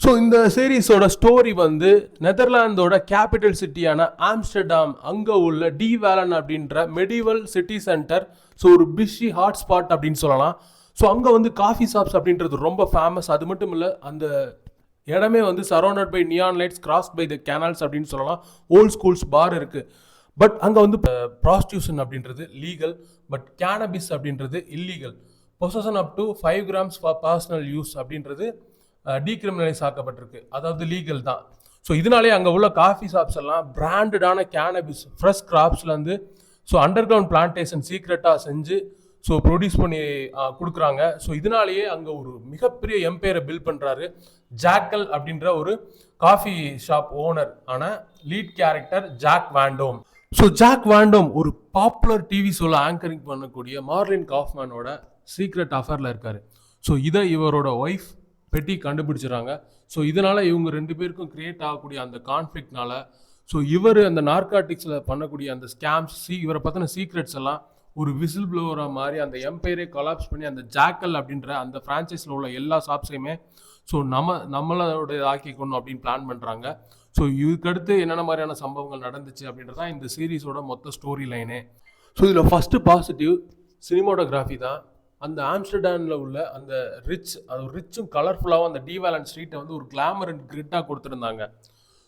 So இந்த சீரீஸோட story வந்து நெதர்லாந்தோட capital சிட்டியான Amsterdam அங்கே உள்ள டி வேலன் அப்படின்ற மெடிவல் சிட்டி சென்டர். ஸோ ஒரு பிஸி ஹாட்ஸ்பாட் அப்படின்னு சொல்லலாம். ஸோ அங்கே வந்து காஃபி ஷாப்ஸ் அப்படின்றது ரொம்ப ஃபேமஸ். அது மட்டும் இல்லை, அந்த இடமே வந்து surrounded by neon lights, crossed by the canals அப்படின்னு சொல்லலாம். ஓல்ட் ஸ்கூல்ஸ் பார் இருக்குது. பட் அங்கே வந்து ப்ராஸ்டியூஷன் அப்படின்றது லீகல், பட் கேனபிஸ் அப்படின்றது illegal. Possession up to 5 grams for personal use அப்படின்றது டீக்ரிமினலைஸ் ஆக்கப்பட்டிருக்கு, அதாவது லீகல் தான். ஸோ இதனாலே அங்கே உள்ள காஃபி ஷாப்ஸ் எல்லாம் பிராண்டடான கேனபிஸ் ஃப்ரெஷ் கிராப்ஸ்லேருந்து ஸோ அண்டர் கிரவுண்ட் பிளான்டேஷன் சீக்ரெட்டாக செஞ்சு ஸோ ப்ரொடியூஸ் பண்ணி கொடுக்குறாங்க. ஸோ இதனாலேயே அங்கே ஒரு மிகப்பெரிய எம்பையரை பில்ட் பண்ணுறாரு ஜாக்கல் அப்படின்ற ஒரு காஃபி ஷாப் ஓனர் ஆன lead character Jack Vandome. So Jack Vandome ஒரு பாப்புலர் டிவி ஷோவில் ஆங்கரிங் பண்ணக்கூடிய மார்லின் காஃப்மேனோட சீக்ரெட் அஃபேரில் இருக்கார். ஸோ இதை இவரோட ஒய்ஃப் பெட்டி கண்டுபிடிச்சிடறாங்க. ஸோ இதனால் இவங்க 2 பேருக்கும் கிரியேட் ஆகக்கூடிய அந்த கான்ஃப்ளிக்ட்னால ஸோ இவர் அந்த நார்காட்டிக்ஸில் பண்ணக்கூடிய அந்த ஸ்கேம்ஸ், இவரை பற்றின சீக்ரெட்ஸ் எல்லாம் ஒரு விசில் ப்ளோவராக மாதிரி அந்த எம்பையரே கொலாப்ஸ் பண்ணி அந்த ஜாக்கல் அப்படின்ற அந்த ஃப்ரான்ச்சைஸில் உள்ள எல்லா ஷாப்ஸையுமே ஸோ நம்மளோட ஆக்கிக்கணும் அப்படின்னு பிளான் பண்ணுறாங்க. ஸோ இதுக்கடுத்து என்னென்ன மாதிரியான சம்பவங்கள் நடந்துச்சு அப்படின்றதான் இந்த சீரீஸோட மொத்த ஸ்டோரி லைனே. ஸோ இதில் ஃபஸ்ட்டு பாசிட்டிவ் சினிமாட்டோகிராஃபி தான். அந்த ஆம்ஸ்டர்டாமில் உள்ள அந்த ரிச்சும் கலர்ஃபுல்லாகவும் அந்த டி வேலன் ஸ்ட்ரீட்டை வந்து ஒரு கிளாமர் அண்ட் கிரிட்டாக கொடுத்துருந்தாங்க.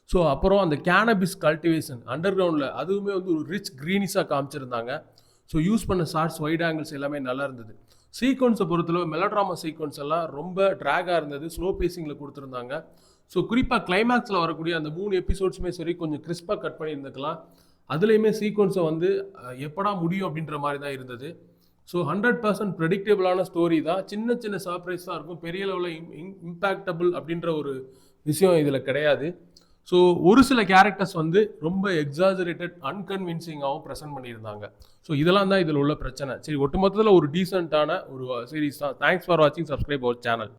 ஸோ அப்புறம் அந்த கேனபிஸ் கல்டிவேஷன் அண்டர் கிரவுண்டில் அதுவுமே வந்து ஒரு ரிச் க்ரீனிஸாக காமிச்சிருந்தாங்க. ஸோ யூஸ் பண்ண ஷார்ட்ஸ், வைட் ஆங்கிள்ஸ் எல்லாமே நல்லா இருந்தது. சீக்வன்ஸை பொறுத்தளவு மெலோட்ராமா சீக்வன்ஸ் எல்லாம் ரொம்ப ட்ராகாக இருந்தது, ஸ்லோ பேசிங்கில் கொடுத்துருந்தாங்க. ஸோ குறிப்பாக கிளைமேக்ஸில் வரக்கூடிய அந்த 3 எபிசோட்ஸுமே சரி கொஞ்சம் கிறிஸ்பாக கட் பண்ணியிருந்துக்கலாம். அதுலேயுமே சீக்வன்ஸை வந்து எப்படா முடியும் அப்படின்ற மாதிரி தான் இருந்தது. ஸோ 100% ப்ரெடிக்டபிளான ஸ்டோரி தான். சின்ன சின்ன சர்ப்ரைஸ் தான் இருக்கும், பெரிய லெவலில் இம்பேக்டபிள் அப்படின்ற ஒரு விஷயம் இதில் கிடையாது. ஸோ ஒரு சில கேரக்டர்ஸ் வந்து ரொம்ப எக்ஸாஜரேட்டட், அன்கன்வின்சிங்காகவும் ப்ரெசென்ட் பண்ணியிருந்தாங்க. ஸோ இதெல்லாம் தான் இதில் உள்ள பிரச்சனை. சரி, ஒட்டுமொத்தத்தில் ஒரு டீசெண்டான ஒரு சீரீஸ் தான். தேங்க்ஸ் ஃபார் வாட்சிங். Subscribe our channel.